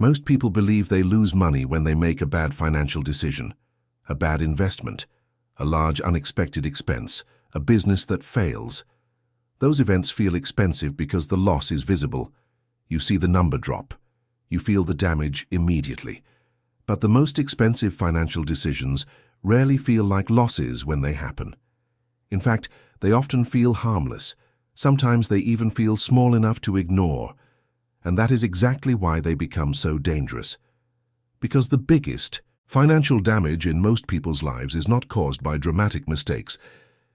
Most people believe they lose money when they make a bad financial decision, a bad investment, a large unexpected expense, a business that fails. Those events feel expensive because the loss is visible. You see the number drop. You feel the damage immediately. But the most expensive financial decisions rarely feel like losses when they happen. In fact, they often feel harmless. Sometimes they even feel small enough to ignore. And that is exactly why they become so dangerous. Because the biggest financial damage in most people's lives is not caused by dramatic mistakes.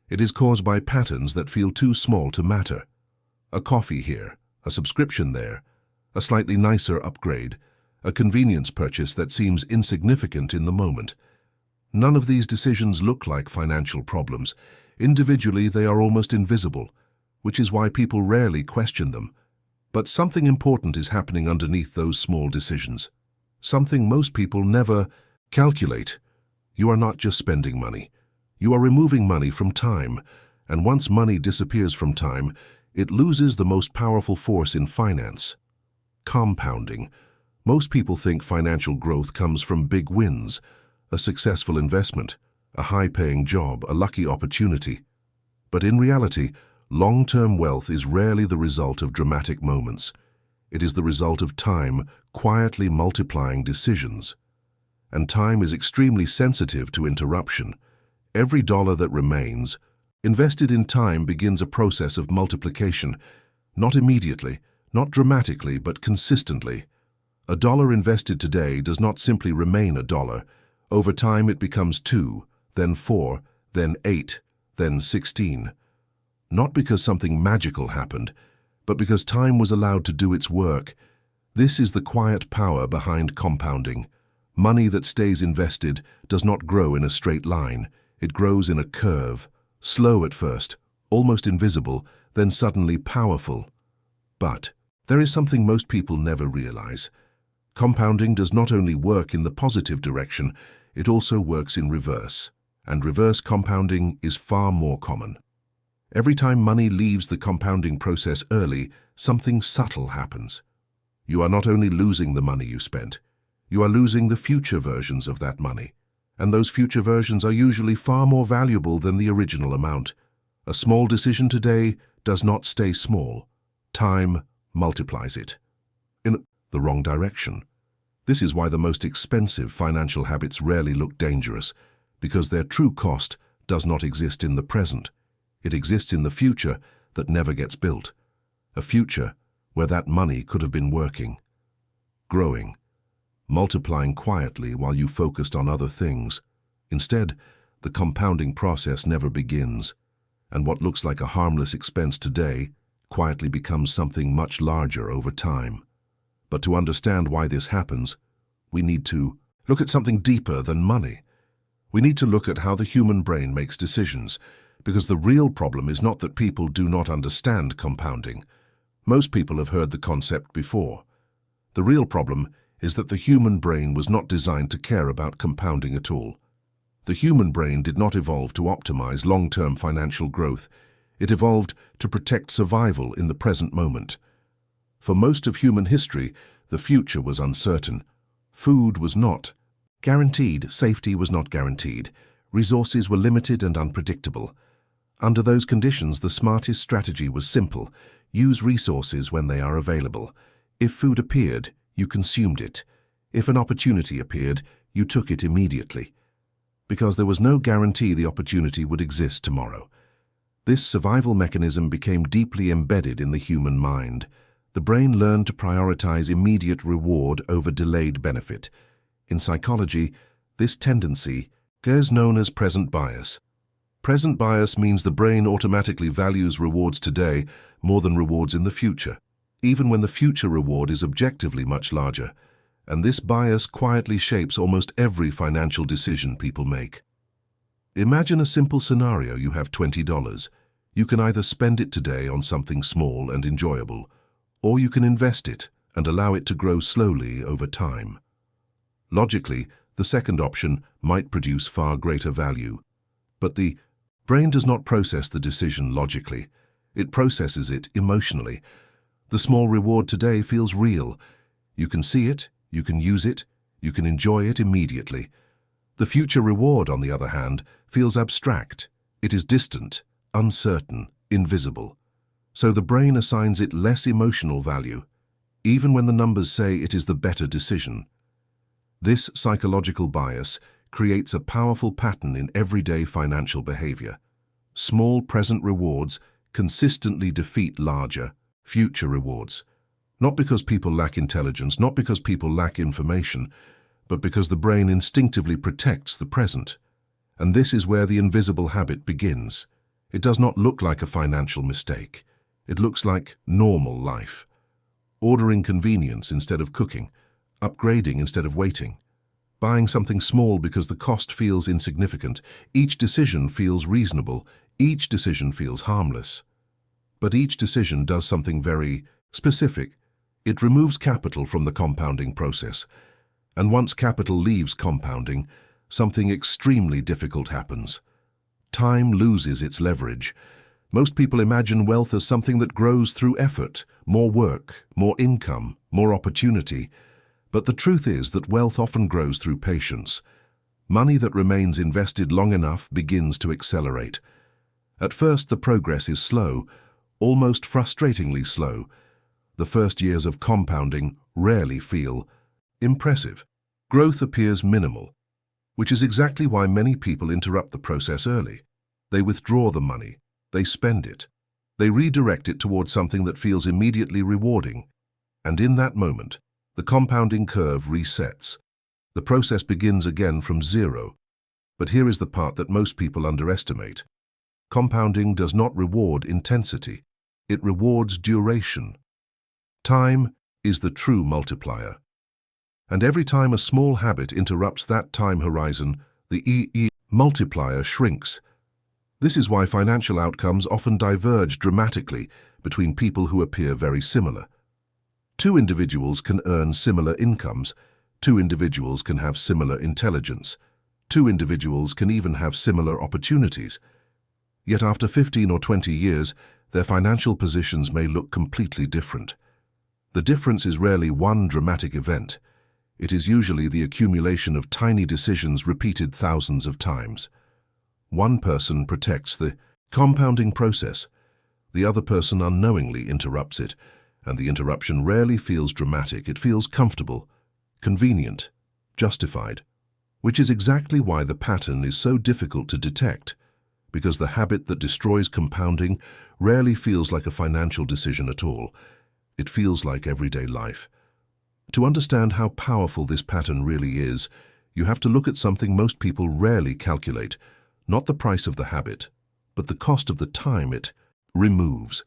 It is caused by patterns that feel too small to matter. A coffee here, a subscription there, a slightly nicer upgrade, a convenience purchase that seems insignificant in the moment. None of these decisions look like financial problems. Individually, they are almost invisible, which is why people rarely question them. But something important is happening underneath those small decisions. Something most people never calculate. You are not just spending money. You are removing money from time, and once money disappears from time, it loses the most powerful force in finance: compounding. Most people think financial growth comes from big wins, a successful investment, a high-paying job, a lucky opportunity. But in reality, long-term wealth is rarely the result of dramatic moments. It is the result of time quietly multiplying decisions. And time is extremely sensitive to interruption. Every dollar that remains, invested in time, begins a process of multiplication, not immediately, not dramatically, but consistently. A dollar invested today does not simply remain a dollar. Over time it becomes 2, then 4, then 8, then 16. Not because something magical happened, but because time was allowed to do its work. This is the quiet power behind compounding. Money that stays invested does not grow in a straight line. It grows in a curve, slow at first, almost invisible, then suddenly powerful. But there is something most people never realize. Compounding does not only work in the positive direction, it also works in reverse. And reverse compounding is far more common. Every time money leaves the compounding process early, something subtle happens. You are not only losing the money you spent, you are losing the future versions of that money. And those future versions are usually far more valuable than the original amount. A small decision today does not stay small. Time multiplies it. In the wrong direction. This is why the most expensive financial habits rarely look dangerous, because their true cost does not exist in the present. It exists in the future that never gets built. A future where that money could have been working, growing, multiplying quietly while you focused on other things. Instead, the compounding process never begins, and what looks like a harmless expense today quietly becomes something much larger over time. But to understand why this happens, we need to look at something deeper than money. We need to look at how the human brain makes decisions, because the real problem is not that people do not understand compounding. Most people have heard the concept before. The real problem is that the human brain was not designed to care about compounding at all. The human brain did not evolve to optimize long-term financial growth. It evolved to protect survival in the present moment. For most of human history, the future was uncertain. Food was not guaranteed. Safety was not guaranteed. Resources were limited and unpredictable. Under those conditions, the smartest strategy was simple: use resources when they are available. If food appeared, you consumed it. If an opportunity appeared, you took it immediately. Because there was no guarantee the opportunity would exist tomorrow. This survival mechanism became deeply embedded in the human mind. The brain learned to prioritize immediate reward over delayed benefit. In psychology, this tendency is known as present bias. Present bias means the brain automatically values rewards today more than rewards in the future, even when the future reward is objectively much larger. And this bias quietly shapes almost every financial decision people make. Imagine a simple scenario: you have $20. You can either spend it today on something small and enjoyable, or you can invest it and allow it to grow slowly over time. Logically, the second option might produce far greater value. But the brain does not process the decision logically. It processes it emotionally. The small reward today feels real. You can see it, you can use it, you can enjoy it immediately. The future reward, on the other hand, feels abstract. It is distant, uncertain, invisible. So the brain assigns it less emotional value, even when the numbers say it is the better decision. This psychological bias creates a powerful pattern in everyday financial behavior. Small present rewards consistently defeat larger, future rewards. Not because people lack intelligence, not because people lack information, but because the brain instinctively protects the present. And this is where the invisible habit begins. It does not look like a financial mistake. It looks like normal life. Ordering convenience instead of cooking, upgrading instead of waiting, buying something small because the cost feels insignificant. Each decision feels reasonable. Each decision feels harmless. But each decision does something very specific. It removes capital from the compounding process. And once capital leaves compounding, something extremely difficult happens. Time loses its leverage. Most people imagine wealth as something that grows through effort, more work, more income, more opportunity. But the truth is that wealth often grows through patience. Money that remains invested long enough begins to accelerate. At first, the progress is slow, almost frustratingly slow. The first years of compounding rarely feel impressive. Growth appears minimal, which is exactly why many people interrupt the process early. They withdraw the money. They spend it. They redirect it towards something that feels immediately rewarding. And in that moment, the compounding curve resets. The process begins again from zero. But here is the part that most people underestimate. Compounding does not reward intensity. It rewards duration. Time is the true multiplier. And every time a small habit interrupts that time horizon, the multiplier shrinks. This is why financial outcomes often diverge dramatically between people who appear very similar. Two individuals can earn similar incomes. Two individuals can have similar intelligence. Two individuals can even have similar opportunities. Yet after 15 or 20 years, their financial positions may look completely different. The difference is rarely one dramatic event. It is usually the accumulation of tiny decisions repeated thousands of times. One person protects the compounding process. The other person unknowingly interrupts it, and the interruption rarely feels dramatic. It feels comfortable, convenient, justified, which is exactly why the pattern is so difficult to detect, because the habit that destroys compounding rarely feels like a financial decision at all. It feels like everyday life. To understand how powerful this pattern really is, you have to look at something most people rarely calculate. Not the price of the habit, but the cost of the time it removes.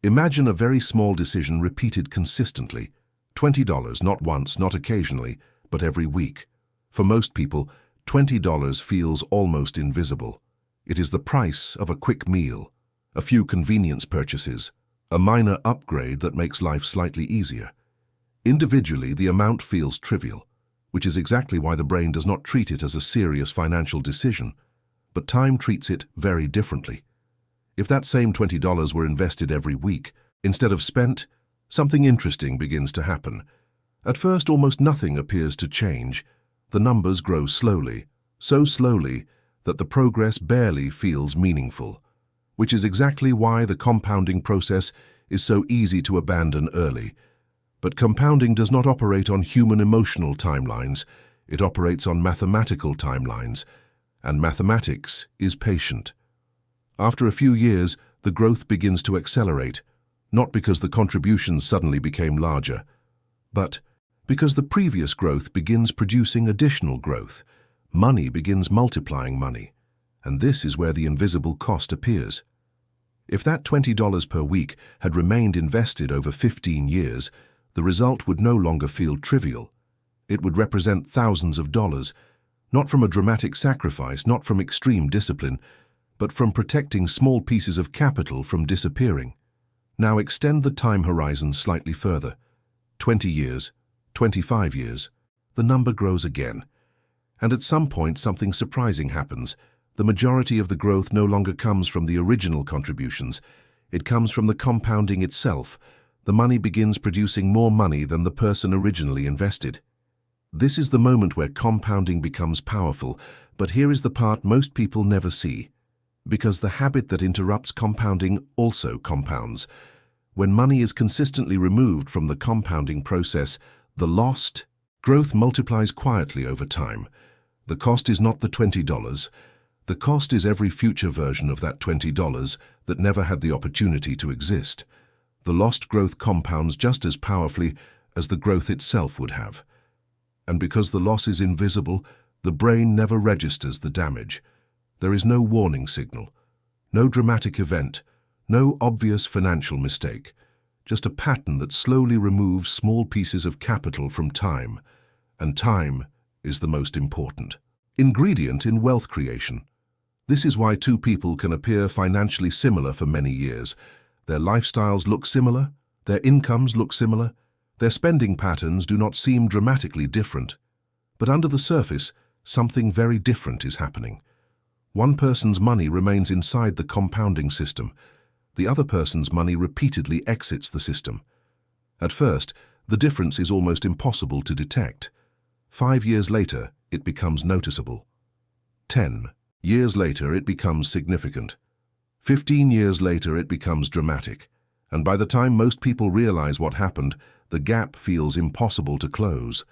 Imagine a very small decision repeated consistently. $20, not once, not occasionally, but every week. For most people, $20 feels almost invisible. It is the price of a quick meal, a few convenience purchases, a minor upgrade that makes life slightly easier. Individually, the amount feels trivial, which is exactly why the brain does not treat it as a serious financial decision. But time treats it very differently. If that same $20 were invested every week, instead of spent, something interesting begins to happen. At first, almost nothing appears to change. The numbers grow slowly, so slowly that the progress barely feels meaningful, which is exactly why the compounding process is so easy to abandon early. But compounding does not operate on human emotional timelines. It operates on mathematical timelines. And mathematics is patient. After a few years, the growth begins to accelerate, not because the contributions suddenly became larger, but because the previous growth begins producing additional growth. Money begins multiplying money, and this is where the invisible cost appears. If that $20 per week had remained invested over 15 years, the result would no longer feel trivial. It would represent thousands of dollars, not from a dramatic sacrifice, not from extreme discipline, but from protecting small pieces of capital from disappearing. Now extend the time horizon slightly further. 20 years, 25 years, the number grows again. And at some point something surprising happens. The majority of the growth no longer comes from the original contributions. It comes from the compounding itself. The money begins producing more money than the person originally invested. This is the moment where compounding becomes powerful, but here is the part most people never see. Because the habit that interrupts compounding also compounds. When money is consistently removed from the compounding process, the lost growth multiplies quietly over time. The cost is not the $20. The cost is every future version of that $20 that never had the opportunity to exist. The lost growth compounds just as powerfully as the growth itself would have. And because the loss is invisible, the brain never registers the damage. There is no warning signal, no dramatic event, no obvious financial mistake, just a pattern that slowly removes small pieces of capital from time, and time is the most important ingredient in wealth creation. This is why two people can appear financially similar for many years. Their lifestyles look similar, their incomes look similar, their spending patterns do not seem dramatically different. But under the surface, something very different is happening. One person's money remains inside the compounding system. The other person's money repeatedly exits the system. At first, the difference is almost impossible to detect. 5 years later, it becomes noticeable. 10 years later, it becomes significant. 15 years later, it becomes dramatic. And by the time most people realize what happened, the gap feels impossible to close.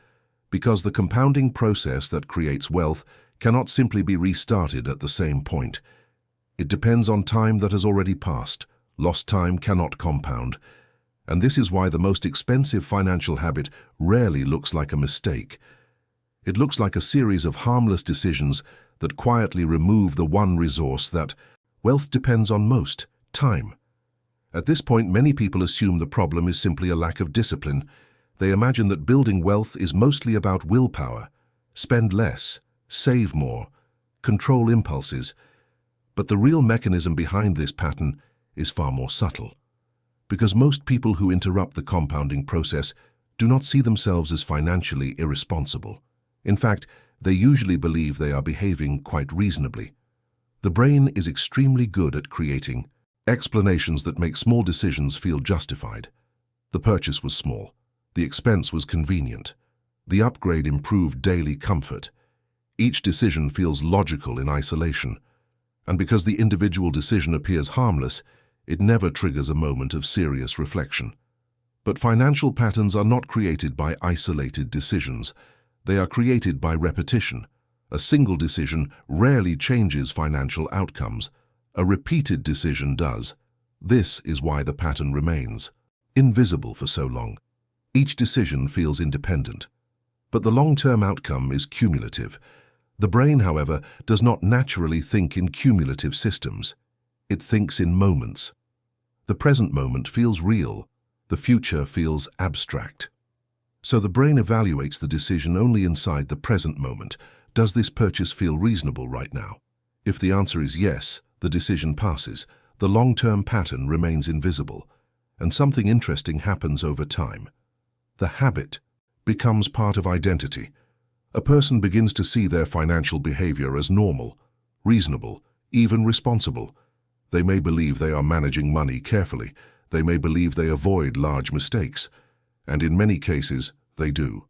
Because the compounding process that creates wealth cannot simply be restarted at the same point. It depends on time that has already passed. Lost time cannot compound. And this is why the most expensive financial habit rarely looks like a mistake. It looks like a series of harmless decisions that quietly remove the one resource that wealth depends on most: time. At this point, many people assume the problem is simply a lack of discipline. They imagine that building wealth is mostly about willpower: spend less, save more, control impulses. But the real mechanism behind this pattern is far more subtle. Because most people who interrupt the compounding process do not see themselves as financially irresponsible. In fact, they usually believe they are behaving quite reasonably. The brain is extremely good at creating explanations that make small decisions feel justified. The purchase was small. The expense was convenient. The upgrade improved daily comfort. Each decision feels logical in isolation. And because the individual decision appears harmless, it never triggers a moment of serious reflection. But financial patterns are not created by isolated decisions. They are created by repetition. A single decision rarely changes financial outcomes. A repeated decision does. This is why the pattern remains invisible for so long. Each decision feels independent. But the long-term outcome is cumulative. The brain, however, does not naturally think in cumulative systems. It thinks in moments. The present moment feels real. The future feels abstract. So the brain evaluates the decision only inside the present moment. Does this purchase feel reasonable right now? If the answer is yes, the decision passes. The long-term pattern remains invisible. And something interesting happens over time. The habit becomes part of identity. A person begins to see their financial behavior as normal, reasonable, even responsible. They may believe they are managing money carefully. They may believe they avoid large mistakes. And in many cases, they do.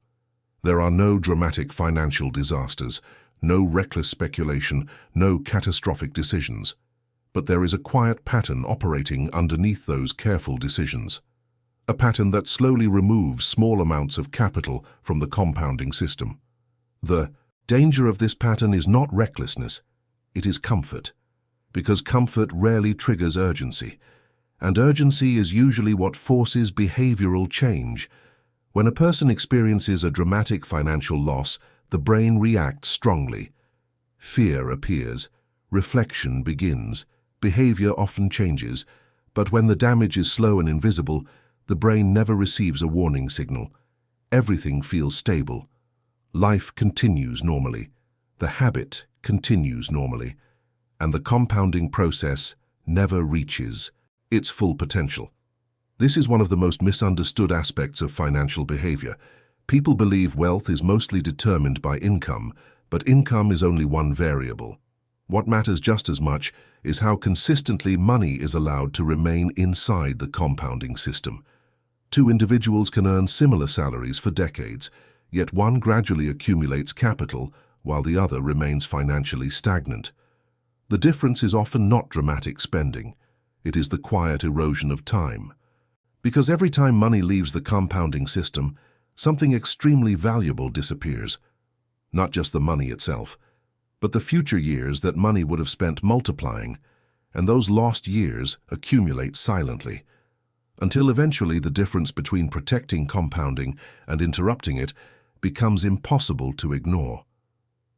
There are no dramatic financial disasters, no reckless speculation, no catastrophic decisions. But there is a quiet pattern operating underneath those careful decisions. A pattern that slowly removes small amounts of capital from the compounding system. The danger of this pattern is not recklessness, it is comfort. Because comfort rarely triggers urgency. And urgency is usually what forces behavioral change. When a person experiences a dramatic financial loss, the brain reacts strongly. Fear appears, reflection begins, behavior often changes, but when the damage is slow and invisible, the brain never receives a warning signal. Everything feels stable. Life continues normally. The habit continues normally. And the compounding process never reaches its full potential. This is one of the most misunderstood aspects of financial behavior. People believe wealth is mostly determined by income, but income is only one variable. What matters just as much is how consistently money is allowed to remain inside the compounding system. Two individuals can earn similar salaries for decades, yet one gradually accumulates capital while the other remains financially stagnant. The difference is often not dramatic spending. It is the quiet erosion of time. Because every time money leaves the compounding system, something extremely valuable disappears. Not just the money itself, but the future years that money would have spent multiplying, and those lost years accumulate silently, until eventually the difference between protecting compounding and interrupting it becomes impossible to ignore.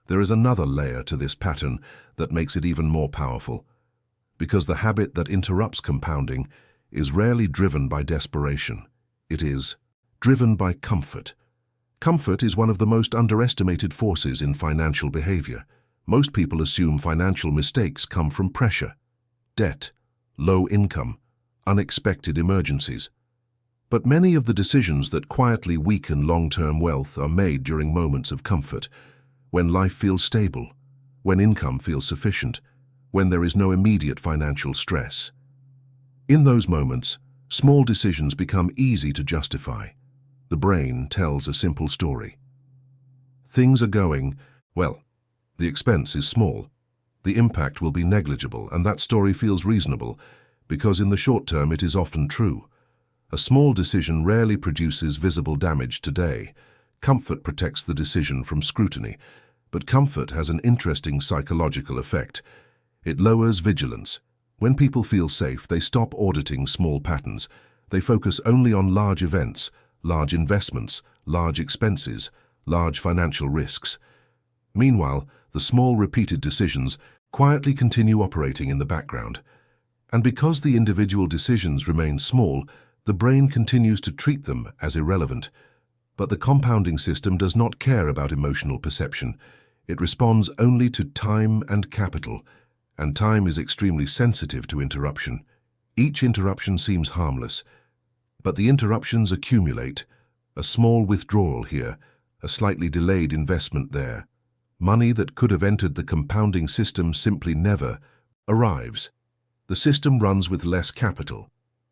There is another layer to this pattern that makes it even more powerful, because the habit that interrupts compounding is rarely driven by desperation. It is driven by comfort. Comfort is one of the most underestimated forces in financial behavior. Most people assume financial mistakes come from pressure, debt, low income, unexpected emergencies. But many of the decisions that quietly weaken long-term wealth are made during moments of comfort, when life feels stable, when income feels sufficient, when there is no immediate financial stress. In those moments, small decisions become easy to justify. The brain tells a simple story. Things are going well. The expense is small. The impact will be negligible, and that story feels reasonable, because in the short term it is often true. A small decision rarely produces visible damage today. Comfort protects the decision from scrutiny, but comfort has an interesting psychological effect. It lowers vigilance. When people feel safe, they stop auditing small patterns. They focus only on large events, large investments, large expenses, large financial risks. Meanwhile, the small repeated decisions quietly continue operating in the background. And because the individual decisions remain small, the brain continues to treat them as irrelevant. But the compounding system does not care about emotional perception. It responds only to time and capital, and time is extremely sensitive to interruption. Each interruption seems harmless, but the interruptions accumulate. A small withdrawal here, a slightly delayed investment there. Money that could have entered the compounding system simply never arrives. The system runs with less capital,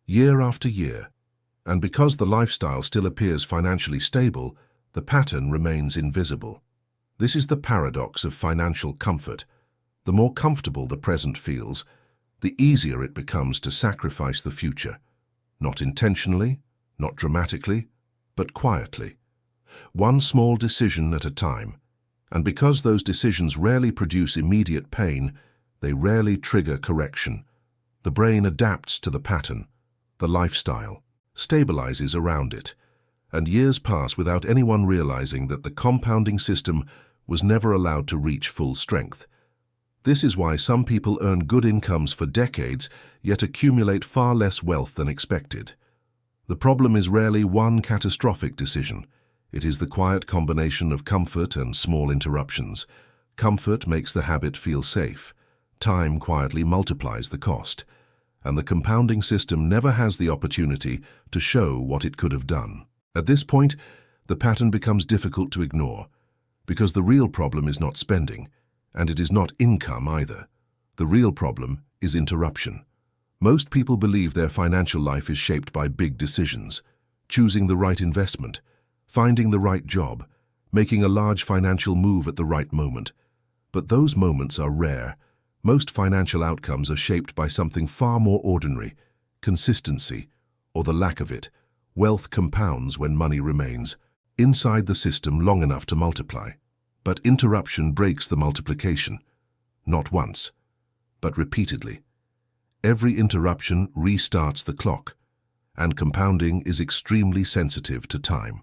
year after year, and because the lifestyle still appears financially stable, the pattern remains invisible. This is the paradox of financial comfort. The more comfortable the present feels, the easier it becomes to sacrifice the future. Not intentionally, not dramatically, but quietly. One small decision at a time. And because those decisions rarely produce immediate pain, they rarely trigger correction. The brain adapts to the pattern. The lifestyle stabilizes around it. And years pass without anyone realizing that the compounding system was never allowed to reach full strength. This is why some people earn good incomes for decades, yet accumulate far less wealth than expected. The problem is rarely one catastrophic decision. It is the quiet combination of comfort and small interruptions. Comfort makes the habit feel safe. Time quietly multiplies the cost. And the compounding system never has the opportunity to show what it could have done. At this point, the pattern becomes difficult to ignore, because the real problem is not spending, and it is not income either. The real problem is interruption. Most people believe their financial life is shaped by big decisions, choosing the right investment, finding the right job, making a large financial move at the right moment. But those moments are rare. Most financial outcomes are shaped by something far more ordinary: consistency, or the lack of it. Wealth compounds when money remains inside the system long enough to multiply. But interruption breaks the multiplication, not once, but repeatedly. Every interruption restarts the clock, and compounding is extremely sensitive to time.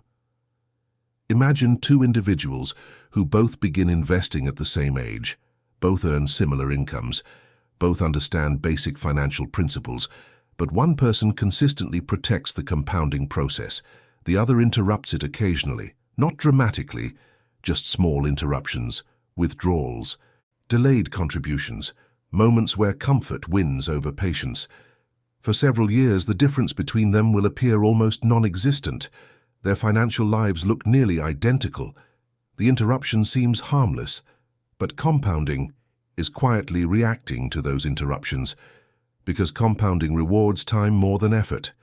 Imagine two individuals who both begin investing at the same age. Both earn similar incomes, both understand basic financial principles, but one person consistently protects the compounding process. The other interrupts it occasionally, not dramatically, just small interruptions, withdrawals, delayed contributions, moments where comfort wins over patience. For several years, the difference between them will appear almost non-existent. Their financial lives look nearly identical. The interruption seems harmless, but compounding is quietly reacting to those interruptions, because compounding rewards time more than effort.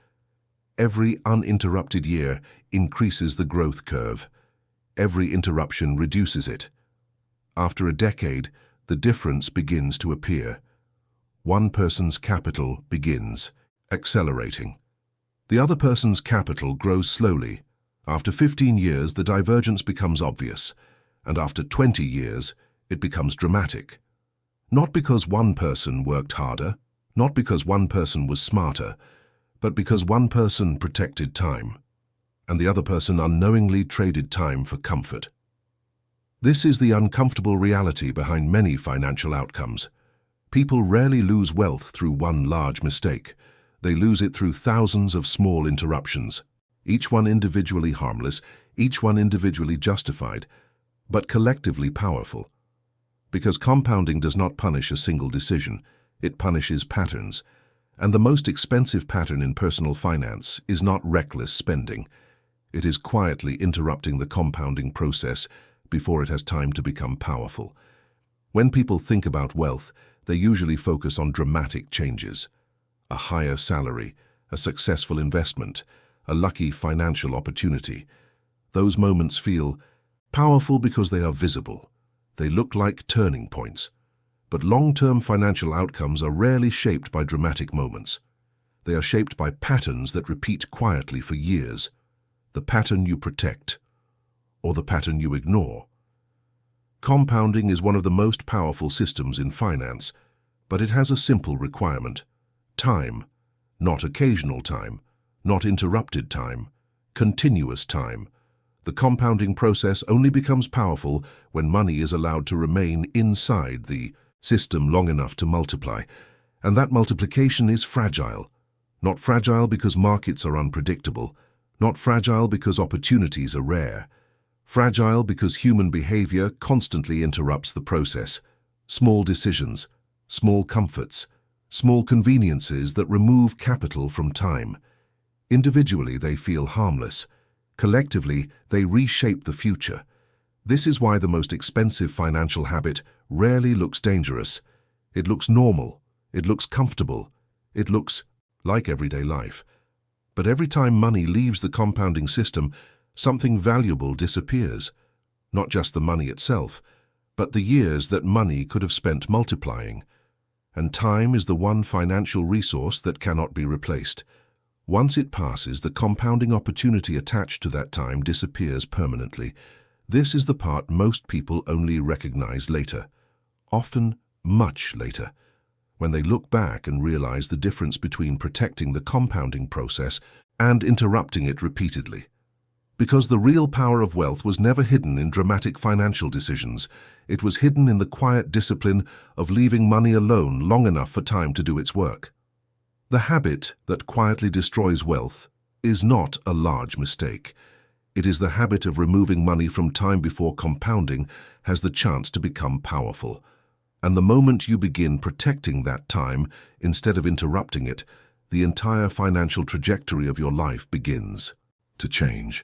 Every uninterrupted year increases the growth curve. every interruption reduces it. After a decade, the difference begins to appear. One person's capital begins accelerating. The other person's capital grows slowly. After 15 years, the divergence becomes obvious, and after 20 years, it becomes dramatic. Not because one person worked harder, not because one person was smarter, but because one person protected time, and the other person unknowingly traded time for comfort. This is the uncomfortable reality behind many financial outcomes. People rarely lose wealth through one large mistake. They lose it through thousands of small interruptions, each one individually harmless, each one individually justified, but collectively powerful. Because compounding does not punish a single decision, it punishes patterns. And the most expensive pattern in personal finance is not reckless spending. It is quietly interrupting the compounding process before it has time to become powerful. When people think about wealth, they usually focus on dramatic changes. A higher salary, a successful investment, a lucky financial opportunity. Those moments feel powerful because they are visible. They look like turning points. But long-term financial outcomes are rarely shaped by dramatic moments. They are shaped by patterns that repeat quietly for years. The pattern you protect, or the pattern you ignore. Compounding is one of the most powerful systems in finance, but it has a simple requirement. Time, not occasional time, not interrupted time, continuous time. The compounding process only becomes powerful when money is allowed to remain inside the system long enough to multiply, and that multiplication is fragile. Not fragile because markets are unpredictable, not fragile because opportunities are rare. Fragile because human behavior constantly interrupts the process. Small decisions, small comforts, small conveniences that remove capital from time. Individually, they feel harmless. Collectively, they reshape the future. This is why the most expensive financial habit rarely looks dangerous. It looks normal. It looks comfortable. It looks like everyday life. But every time money leaves the compounding system, something valuable disappears. Not just the money itself, but the years that money could have spent multiplying. And time is the one financial resource that cannot be replaced. Once it passes, the compounding opportunity attached to that time disappears permanently. This is the part most people only recognize later, often much later, when they look back and realize the difference between protecting the compounding process and interrupting it repeatedly. Because the real power of wealth was never hidden in dramatic financial decisions. It was hidden in the quiet discipline of leaving money alone long enough for time to do its work. The habit that quietly destroys wealth is not a large mistake. It is the habit of removing money from time before compounding has the chance to become powerful. And the moment you begin protecting that time instead of interrupting it, the entire financial trajectory of your life begins to change.